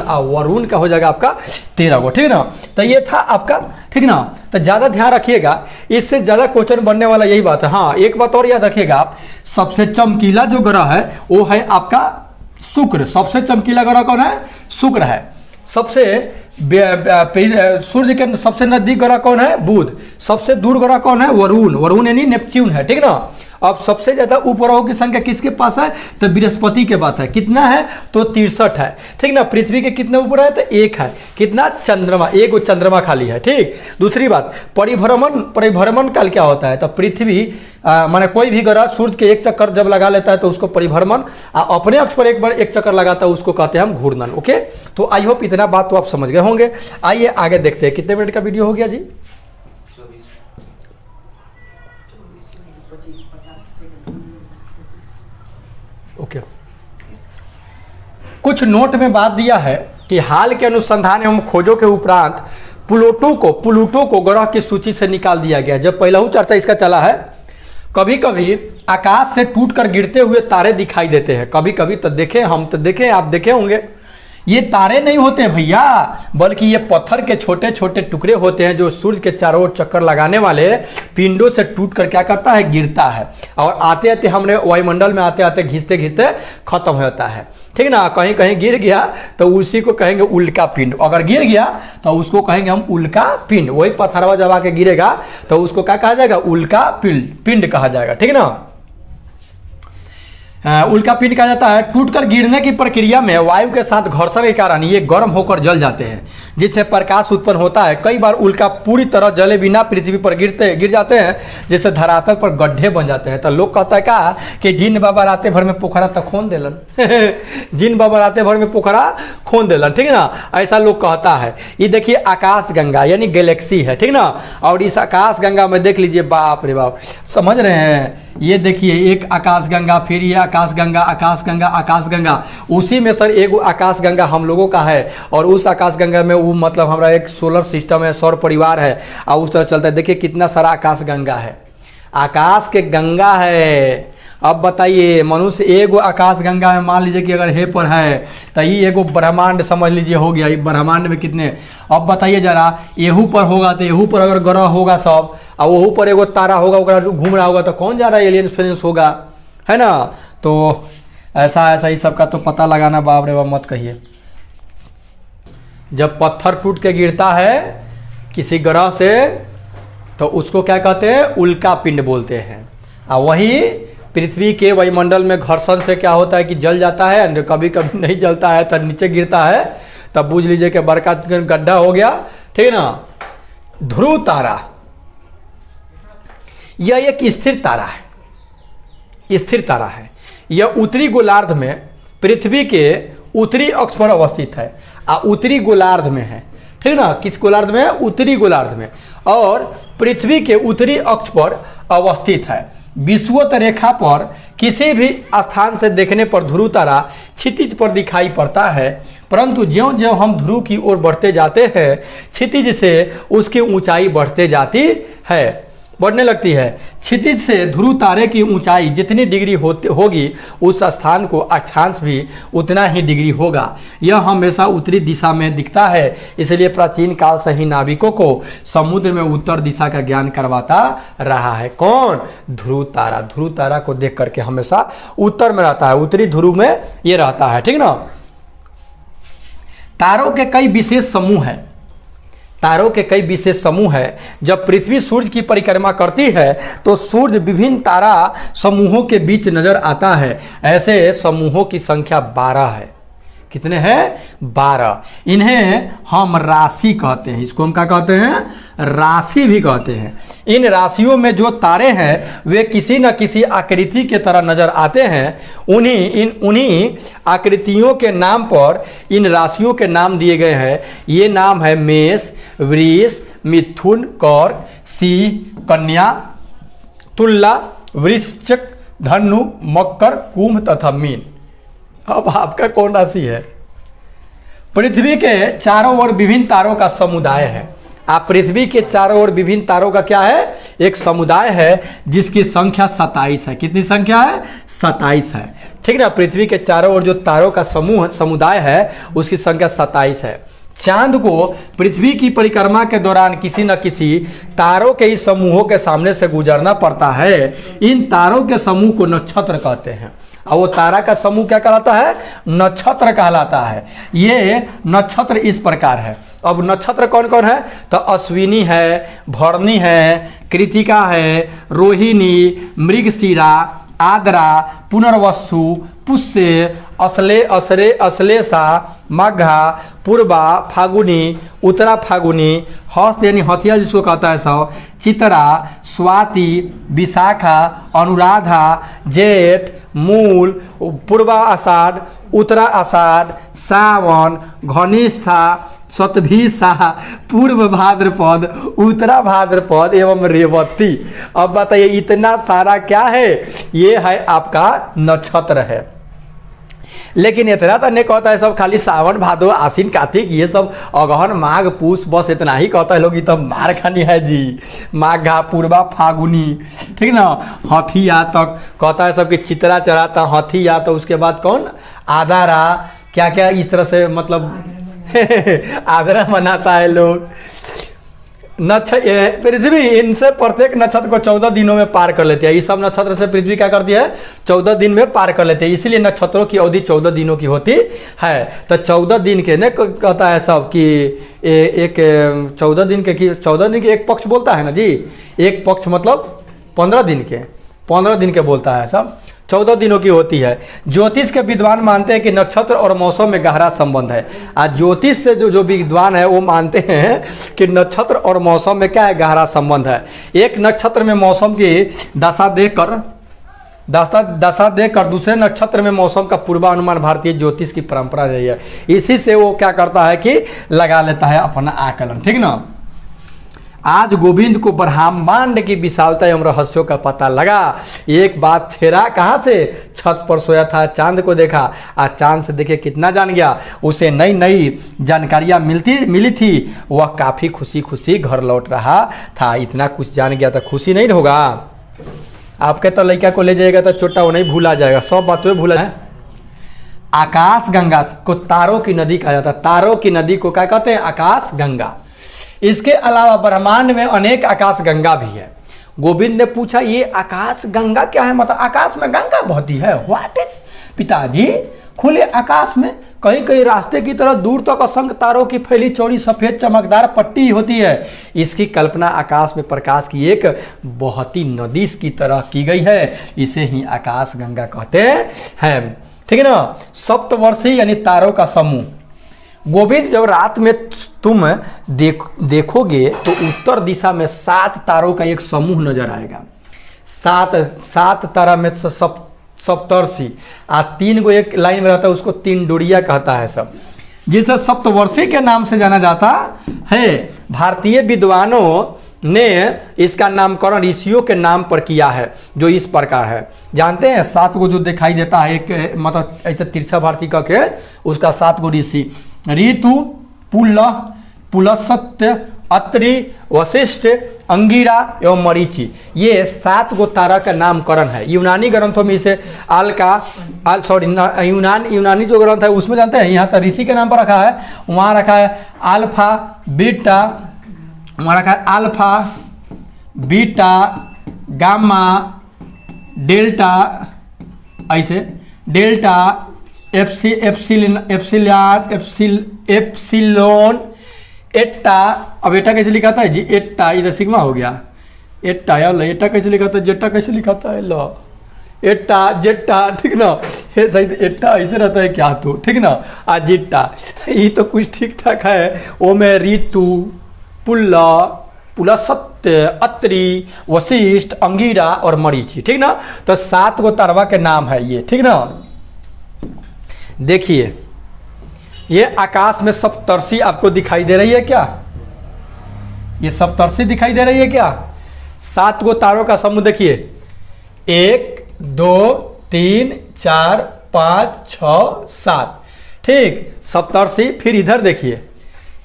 वरुण का हो जाएगा आपका 13 गो, ठीक ना। तो ये था आपका, ठीक ना। तो ज्यादा ध्यान रखिएगा, इससे ज्यादा क्वेश्चन बनने वाला यही बात है। हाँ, एक बात और याद रखिएगा आप, सबसे चमकीला जो ग्रह है वो है आपका शुक्र। सबसे चमकीला ग्रह कौन है? शुक्र है। सबसे सूर्य के सबसे नजदीक ग्रह कौन है? बुध। सबसे दूर ग्रह कौन है? वरुण। वरुण यानी नेपच्यून है, ठीक ना। अब सबसे ज्यादा उपग्रहों की संख्या किसके पास है? तो बृहस्पति के पास है। कितना है? तो 63 है, ठीक ना। पृथ्वी के कितने उपग्रह है? तो 1 है। कितना? चंद्रमा, एक चंद्रमा खाली है, ठीक। दूसरी बात, परिभ्रमण काल क्या होता है? तो पृथ्वी माने कोई भी ग्रह सूर्य के एक चक्कर जब लगा लेता है तो उसको परिभ्रमण, अपने अक्ष पर एक बार एक चक्कर लगाता है उसको कहते हैं हम घूर्णन। ओके, तो आई होप इतना बात तो आप समझ गए होंगे। आइए आगे देखते हैं। कितने मिनट का वीडियो हो गया जी? ओके, कुछ नोट में बात दिया है कि हाल के अनुसंधान एवं खोजों के उपरांत प्लूटो को ग्रह की सूची से निकाल दिया गया। जब पहला चर्चा इसका चला है, कभी कभी आकाश से टूटकर गिरते हुए तारे दिखाई देते हैं। कभी कभी तो देखे, हम तो देखे, आप देखे होंगे। ये तारे नहीं होते भैया, बल्कि ये पत्थर के छोटे छोटे टुकड़े होते हैं जो सूर्य के चारों ओर चक्कर लगाने वाले पिंडों से टूटकर क्या करता है? गिरता है। और आते आते हमने वायुमंडल में आते आते घिसते घिसते खत्म हो जाता है, ठीक ना। कहीं कहीं गिर गया तो उसी को कहेंगे उल्का पिंड। अगर गिर गया तो उसको कहेंगे हम उल्का पिंड। वही पत्थरवा जब आके गिरेगा तो उसको क्या कहा जाएगा? उल्का पिंड कहा जाएगा, ठीक ना। उल्का पिंड कहा जाता है। टूटकर गिरने की प्रक्रिया में वायु के साथ घर्षण के कारण ये गर्म होकर जल जाते हैं, जिससे प्रकाश उत्पन्न होता है। कई बार उल्का पूरी तरह जले बिना पृथ्वी पर गिर जाते हैं, जिससे धरातल पर गड्ढे बन जाते हैं। तो लोग कहता है का कि जिन बाबा राते भर में पोखरा तक खोन देलन जिन बाबा राते भर में पोखरा खोन देलन, ठीक ना, ऐसा लोग कहता है। ये देखिए आकाश गंगा यानी गैलेक्सी है, ठीक ना। और इस आकाश गंगा में देख लीजिए, बाप रे बाप, समझ रहे हैं? ये देखिए एक आकाश गंगा, फिर ये आकाश गंगा, आकाश गंगा, आकाश गंगा। उसी में सर एक आकाश गंगा हम लोगों का है, और उस आकाश गंगा में वो मतलब हमारा एक सोलर सिस्टम है, सौर परिवार है, और उस तरह चलता है। देखिए कितना सारा आकाश गंगा है, आकाश के गंगा है। अब बताइए, मनुष्य एगो आकाश गंगा में मान लीजिए कि अगर हे पर है तो ये एगो ब्रह्मांड समझ लीजिए हो गया। ब्रह्मांड में कितने, अब बताइए जरा, एहू पर होगा तो एहू पर अगर ग्रह होगा सब, और वहू पर एगो तारा होगा घूम रहा होगा, तो कौन जा रहा है? एलियन फेलियंस होगा, है ना। तो ऐसा ही सबका तो पता लगाना, बाप रे बाप मत कहिए। जब पत्थर टूट के गिरता है किसी ग्रह से तो उसको क्या कहते हैं? उल्का पिंड बोलते हैं। और वही पृथ्वी के वायुमंडल में घर्षण से क्या होता है कि जल जाता है, कभी कभी नहीं जलता है तो नीचे गिरता है, तब बूझ लीजिए कि बड़का गड्ढा हो गया, ठीक है ना। ध्रुव तारा यह एक स्थिर तारा है, स्थिर तारा है। यह उत्तरी गोलार्ध में पृथ्वी के उत्तरी अक्ष पर अवस्थित है। उत्तरी गोलार्ध में है, ठीक ना। किस गोलार्ध में है? उत्तरी गोलार्ध में, और पृथ्वी के उत्तरी अक्ष पर अवस्थित है। विषुवत रेखा पर किसी भी स्थान से देखने पर ध्रुव तारा क्षितिज पर दिखाई पड़ता है, परंतु ज्यों ज्यों हम ध्रुव की ओर बढ़ते जाते हैं क्षितिज से उसकी ऊंचाई बढ़ने लगती है। क्षितिज से ध्रुव तारे की ऊंचाई जितनी डिग्री होगी उस स्थान को अक्षांश भी उतना ही डिग्री होगा। यह हमेशा उत्तरी दिशा में दिखता है, इसलिए प्राचीन काल से ही नाविकों को समुद्र में उत्तर दिशा का ज्ञान करवाता रहा है। कौन? ध्रुव तारा। ध्रुव तारा को देख करके हमेशा उत्तर में रहता है, उत्तरी ध्रुव में ये रहता है, ठीक ना। तारों के कई विशेष समूह हैं, तारों के कई विशेष समूह है। जब पृथ्वी सूर्य की परिक्रमा करती है तो सूर्य विभिन्न तारा समूहों के बीच नजर आता है। ऐसे समूहों की संख्या 12 है। कितने हैं? 12। इन्हें हम राशि कहते हैं। इसको हम क्या कहते हैं? राशि भी कहते हैं। इन राशियों में जो तारे हैं वे किसी न किसी आकृति के तरह नजर आते हैं। उन्हीं आकृतियों के नाम पर इन राशियों के नाम दिए गए हैं। ये नाम है मेष, वृष, मिथुन, कर्क, सिंह, कन्या, तुला, वृश्चिक, धनु, मकर, कुंभ तथा मीन। अब आपका कौन राशि है? पृथ्वी के चारों ओर विभिन्न तारों का समुदाय है। आप पृथ्वी के चारों ओर विभिन्न तारों का क्या है? एक समुदाय है जिसकी संख्या 27 है। कितनी संख्या है? 27 है, ठीक ना। पृथ्वी के चारों ओर जो तारों का समुदाय है उसकी संख्या 27 है। चांद को पृथ्वी की परिक्रमा के दौरान किसी न किसी तारों के इस समूहों के सामने से गुजरना पड़ता है। इन तारों के समूह को नक्षत्र कहते हैं। और वो तारा का समूह क्या कहलाता है? नक्षत्र कहलाता है। ये नक्षत्र इस प्रकार है। अब नक्षत्र कौन कौन है? तो अश्विनी है, भरणी है, कृतिका है, रोहिणी, मृगशिरा, आद्रा, पुनर्वसु, पुष्य, अश्लेषा, माघा, पूर्वा, फागुनी, उत्तरा फागुनी, हस्त यानी हथिया जिसको कहता है सब, चित्रा, स्वाति, विशाखा, अनुराधा, जेठ, मूल, पूर्वा आषाढ़, उत्तरा आषाढ़, सावन, घनिष्ठा, शतभिषा, पूर्व भाद्रपद, उत्तरा भाद्रपद एवं रेवती। अब बताइए इतना सारा क्या है? ये है आपका नक्षत्र है। लेकिन इतना तो नहीं कहता है सब खाली सावन, भादो, आश्विन, कार्तिक, ये सब अगहन, माघ, पूस, बस इतना ही कहता है लोग। ये तो मार खानी है जी। माघा, पूर्वा, फागुनी, ठीक ना। हथिया तक कहता है सब कि चित्रा चढ़ाता हथिया। तो उसके बाद कौन? आदारा, क्या क्या इस तरह से मतलब आदरा मनाता है लोग। पृथ्वी इनसे प्रत्येक नक्षत्र को 14 दिनों में पार कर लेती है। ये सब नक्षत्र से पृथ्वी क्या करती है? 14 दिन में पार कर लेते हैं। इसलिए नक्षत्रों की अवधि 14 दिनों की होती है। तो 14 दिन के ने कहता है सब कि एक 14 दिन के 14 दिन के एक पक्ष बोलता है ना जी। एक पक्ष मतलब 15 दिन के बोलता है सब। 14 दिनों की होती है। ज्योतिष के विद्वान मानते हैं कि नक्षत्र और मौसम में गहरा संबंध है। आज ज्योतिष से जो विद्वान है वो मानते हैं कि नक्षत्र और मौसम में क्या है? गहरा संबंध है। एक नक्षत्र में मौसम की दशा देखकर दूसरे नक्षत्र में मौसम का पूर्वानुमान भारतीय ज्योतिष की परंपरा रही है। इसी से वो क्या करता है कि लगा लेता है अपना आकलन, ठीक ना। आज गोविंद को ब्रह्मांड की विशालता एवं रहस्यों का पता लगा। एक बात छेड़ा कहाँ से? छत पर सोया था, चांद को देखा। आज चांद से देखे कितना जान गया। उसे नई नई जानकारियाँ मिली थी। वह काफ़ी खुशी घर लौट रहा था। इतना कुछ जान गया तो खुशी नहीं होगा? आपके तो लड़का को ले जाएगा तो छोटा वो नहीं भूला जाएगा, सब बातें भूला जाए। आकाश गंगा को तारों की नदी कहा जाता है। तारों की नदी को क्या कहते हैं? आकाश गंगा। इसके अलावा ब्रह्मांड में अनेक आकाश गंगा भी है। गोविंद ने पूछा ये आकाश गंगा क्या है? मतलब आकाश में गंगा बहती है? What it? पिताजी, खुले आकाश में कहीं कहीं रास्ते की तरह दूर तक असंख्य तारों की फैली चौड़ी सफेद चमकदार पट्टी होती है। इसकी कल्पना आकाश में प्रकाश की एक बहती नदी की तरह की गई है। इसे ही आकाश गंगा कहते हैं, ठीक है ना। सप्तवर्षी यानी तारों का समूह। गोविंद जब रात में तुम देखोगे तो उत्तर दिशा में 7 तारों का एक समूह नजर आएगा। 7 तारा में सप्तर्षि, 3 को एक लाइन में रहता है, उसको 3 डोरिया कहता है सब, जिसे सप्तवर्षी के नाम से जाना जाता है। भारतीय विद्वानों ने इसका नामकरण ऋषियों के नाम पर किया है, जो इस प्रकार है। जानते हैं 7 को जो दिखाई देता है, एक मतलब ऐसे तिरछा भारती का के उसका 7 को ऋषि, ऋतु, पुलह, पुलसत्य, अत्रि, वशिष्ठ, अंगिरा एवं मरीचि, ये 7 को तारा का नामकरण है। यूनानी ग्रंथों में इसे यूनानी जो ग्रंथ है उसमें जानते हैं, यहाँ तो ऋषि के नाम पर रखा है, वहाँ रखा है अल्फा, बीटा, वहाँ रखा है अल्फा, बीटा, गामा, डेल्टा, ऐसे डेल्टा, एप्सिलॉन, एट्टा। अब एट्टा कैसे लिखाता है जी? एट्टा इधर सिग्मा हो गया, एट्टा यार, एट्टा कैसे लिखाता है, जेट्टा कैसे लिखाता है, लो एट्टा जेट्टा, ठीक ना, ये सही एट्टा ऐसे रहता है क्या, तो ठीक ना, जिट्टा, ये तो कुछ ठीक ठाक है। वो में ऋतु, पुल्ला, पुलसत्य, अत्रि, वशिष्ठ, अंगिरा और मरीचि, ठीक ना। तो 7 को तारवा के नाम है ये, ठीक ना। देखिए ये आकाश में सप्तर्षि आपको दिखाई दे रही है क्या? ये सप्तर्षि दिखाई दे रही है क्या? 7 को तारों का समूह देखिए, 1 2 3 4 5 6 7, ठीक, सप्तर्षि। फिर इधर देखिए,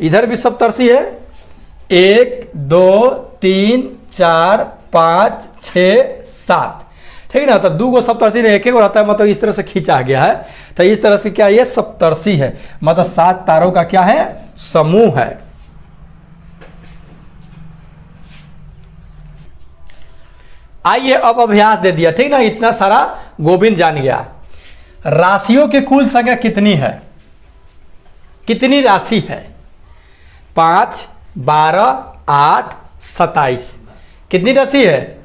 इधर भी सप्तर्षि है, 1 2 3 4 5 6 7, ठीक ना। तो 2 को सप्तर्षि ने 1 रहता है, मतलब इस तरह से खींचा गया है। तो इस तरह से क्या ये सप्तर्षि है, मतलब 7 तारों का क्या है, समूह है। आइए अब अभ्यास दे दिया, ठीक ना, इतना सारा गोविंद जान गया। राशियों की कुल संख्या कितनी है? कितनी राशि है? 5 12 8 27, कितनी राशि है?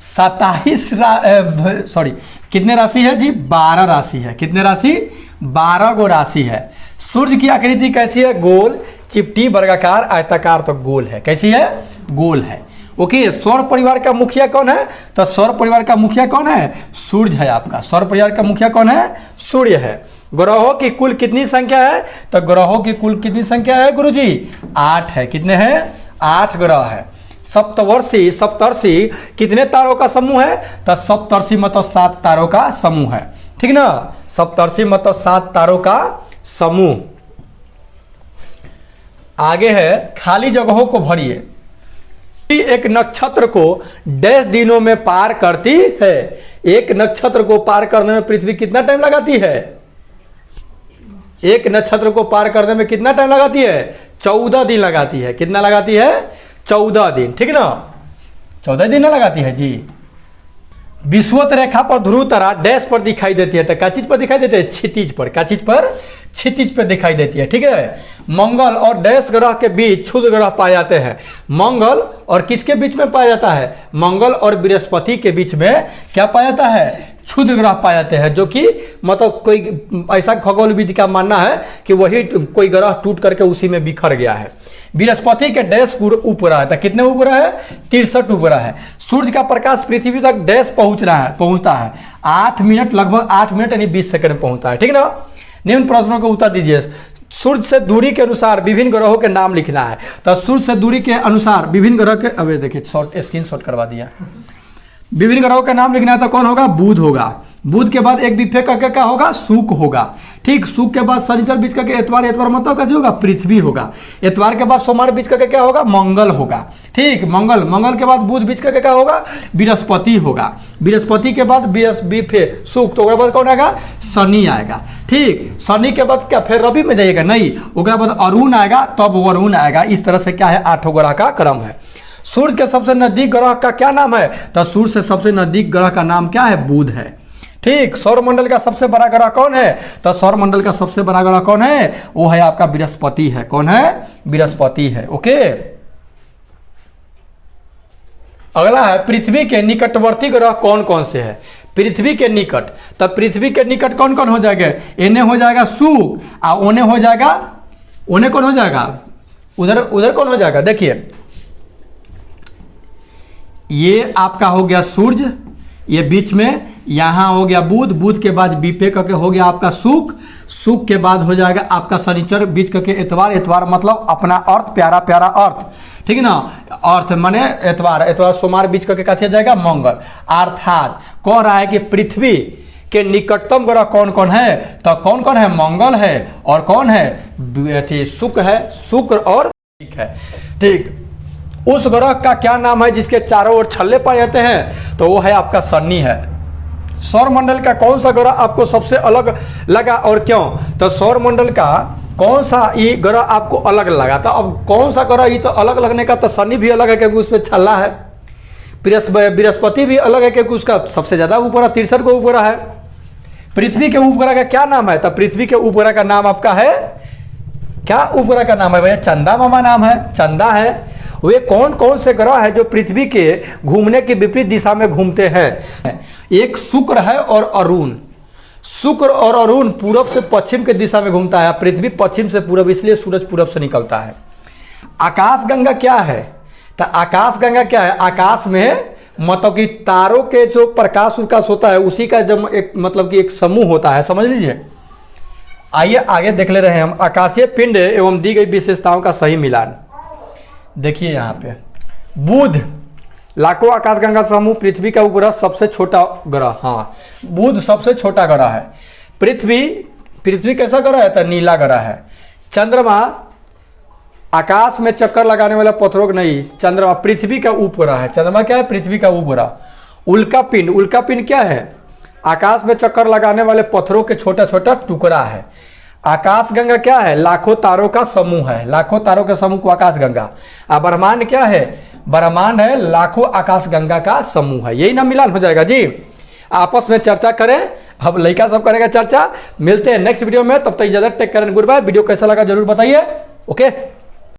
27 सॉरी, कितने राशि है जी? 12 राशि है। कितने राशि? 12 गो राशि है। सूर्य की आकृति कैसी है? गोल, चिपटी, वर्गाकार, आयताकार, तो गोल है। कैसी है? गोल है। ओके, सौर परिवार का मुखिया कौन है? तो सौर परिवार का मुखिया कौन है? सूर्य है आपका। सौर परिवार का मुखिया कौन है? सूर्य है। ग्रहों की कुल कितनी संख्या है? तो ग्रहों की कुल कितनी संख्या है गुरुजी? 8 है। कितने हैं? 8 ग्रह है। सप्तर्षि कितने तारों का समूह है? तो सप्तर्षि मतलब 7 तारों का समूह है, ठीक ना। सप्तर्षि मतलब 7 तारों का समूह। आगे है, खाली जगहों को भरिए। एक नक्षत्र को डैश दिनों में पार करती है। एक नक्षत्र को पार करने में पृथ्वी कितना टाइम लगाती है? एक नक्षत्र को पार करने में कितना टाइम लगाती है? 14 दिन लगाती है। कितना लगाती है? 14 दिन, ठीक ना। 14 दिन लगाती है जी। विषुवत रेखा पर ध्रुव तारा डैश पर दिखाई देती है। तो क्या चीज पर दिखाई देती है? क्षितिज पर। क्या चीज पर? क्षितिज पर दिखाई देती है, ठीक है। मंगल और डैश ग्रह के बीच क्षुद्र ग्रह पाए जाते हैं। मंगल और किसके बीच में पाया जाता है? मंगल और बृहस्पति के बीच में क्या पाया जाता है? क्षुद्र ग्रह पाए जाते हैं, जो कि मतलब कोई ऐसा खगोल विधि का मानना है कि वही कोई ग्रह टूट करके उसी में बिखर गया है। बृहस्पति के डैश ऊपर है। तो कितने ऊपर है? 63 ऊपर है। सूर्य का प्रकाश पृथ्वी तक डैश पहुंचता है 8 मिनट, लगभग 8 मिनट यानी 20 सेकंड में पहुंचता है, ठीक ना। निम्न प्रश्नों का उत्तर दीजिए। सूर्य से दूरी के अनुसार विभिन्न ग्रहों के नाम लिखना है। तो सूर्य से दूरी के अनुसार विभिन्न ग्रह के, अब देखिए स्क्रीन शॉट करवा दिया। विभिन्न ग्रहों का नाम लिखना है तो कौन होगा? बुध होगा। बुध के बाद एक विफे करके क्या होगा? शुक्र होगा, ठीक। शुक्र के बाद शनिचर बीच करके एतवार, एतवार मतलब क्या होगा? पृथ्वी होगा। एतवार के बाद सोमवार बीच करके क्या होगा? मंगल होगा, ठीक। मंगल के बाद बुध बीच करके क्या होगा? बृहस्पति होगा। बृहस्पति के बाद विफे शुक्र, तो उसके बाद कौन आएगा? शनि आएगा, ठीक। शनि के बाद क्या फिर रवि में जाइएगा? नहीं, उसके बाद अरुण आएगा, तब वरुण आएगा। इस तरह से क्या है? 8 ग्रह का क्रम है। सूर्य के सबसे नजदीक ग्रह का क्या नाम है? तो सूर्य से सबसे नजदीक ग्रह का नाम क्या है? बुध है, ठीक। सौरमंडल का सबसे बड़ा ग्रह कौन है? तो सौरमंडल का सबसे बड़ा ग्रह कौन है? वो है आपका बृहस्पति है। कौन है? बृहस्पति है, ओके। अगला है, पृथ्वी के निकटवर्ती ग्रह कौन कौन से है? पृथ्वी के निकट, तब पृथ्वी के निकट कौन कौन हो जाएगा? एने हो जाएगा शुक्र, और ओने हो जाएगा उन्हें कौन हो जाएगा, उधर उधर कौन हो जाएगा, देखिए ये आपका हो गया सूर्य, ये बीच में यहां हो गया बुध, बुध के बाद बीपे करके हो गया आपका शुक्र, शुक्र के बाद हो जाएगा आपका शनिचर, बीच करके इतवार, इतवार मतलब अपना अर्थ, प्यारा प्यारा अर्थ, ठीक है ना, अर्थ माने इतवार, इतवार सोमवार, बीच करके क्या जाएगा मंगल। अर्थात कह रहा है कि पृथ्वी के निकटतम ग्रह कौन कौन है, तो कौन कौन है, मंगल है और कौन है, शुक्र है, शुक्र और ठीक है, ठीक। उस ग्रह का क्या नाम है जिसके चारों ओर छल्ले पाए जाते हैं, तो वो है आपका शनि है। सौर मंडल का कौन सा ग्रह आपको सबसे अलग लगा और क्यों, तो सौर मंडल का कौन सा ये ग्रह आपको अलग लगा, तो अब कौन सा ग्रह ये तो अलग लगने का, तो शनि भी अलग है क्योंकि उसमें छल्ला है, बृहस्पति भी अलग है क्योंकि उसका सबसे ज्यादा उपग्रह 63 को उपग्रह है। पृथ्वी के उपग्रह का क्या नाम है, तो पृथ्वी के उपग्रह का नाम आपका है, क्या उपग्रह का नाम है भैया, चंदा मामा नाम है, चंदा है। वे कौन कौन से ग्रह है जो पृथ्वी के घूमने की विपरीत दिशा में घूमते हैं, एक शुक्र है और अरुण, शुक्र और अरुण पूरब से पश्चिम के दिशा में घूमता है, पृथ्वी पश्चिम से पूरब, इसलिए सूरज पूरब से निकलता है। आकाश गंगा क्या है, तो आकाश गंगा क्या है, आकाश में मतलब कि तारों के जो प्रकाश उकाश होता है उसी का जब एक मतलब कि एक समूह होता है, समझ लीजिए। आइए आगे देख ले रहे हैं हम आकाशीय पिंड एवं दी गई विशेषताओं का सही मिलान। देखिए यहाँ पे बुध, लाखों आकाशगंगा समूह, पृथ्वी का उपग्रह सबसे छोटा ग्रह, हाँ बुध सबसे छोटा ग्रह है। पृथ्वी कैसा ग्रह है, तो नीला ग्रह है। चंद्रमा आकाश में चक्कर लगाने वाला पत्थरों नहीं, चंद्रमा पृथ्वी का उपग्रह है, चंद्रमा क्या है, पृथ्वी का उपग्रह। उल्कापिंड, उल्कापिंड क्या है, आकाश में चक्कर लगाने वाले पत्थरों के छोटा छोटा टुकड़ा है। आकाशगंगा क्या है, लाखों तारों का समूह है, लाखों तारों के समूह को आकाशगंगा। और ब्रह्मांड क्या है, ब्रह्मांड है लाखों आकाशगंगा का समूह है। यही ना मिलान हो जाएगा जी। आपस में चर्चा करें, अब लड़का सब करेगा चर्चा। मिलते हैं नेक्स्ट वीडियो में, तब तक इजाजत, take care and goodbye. Video कैसा लगा जरूर बताइए, ओके।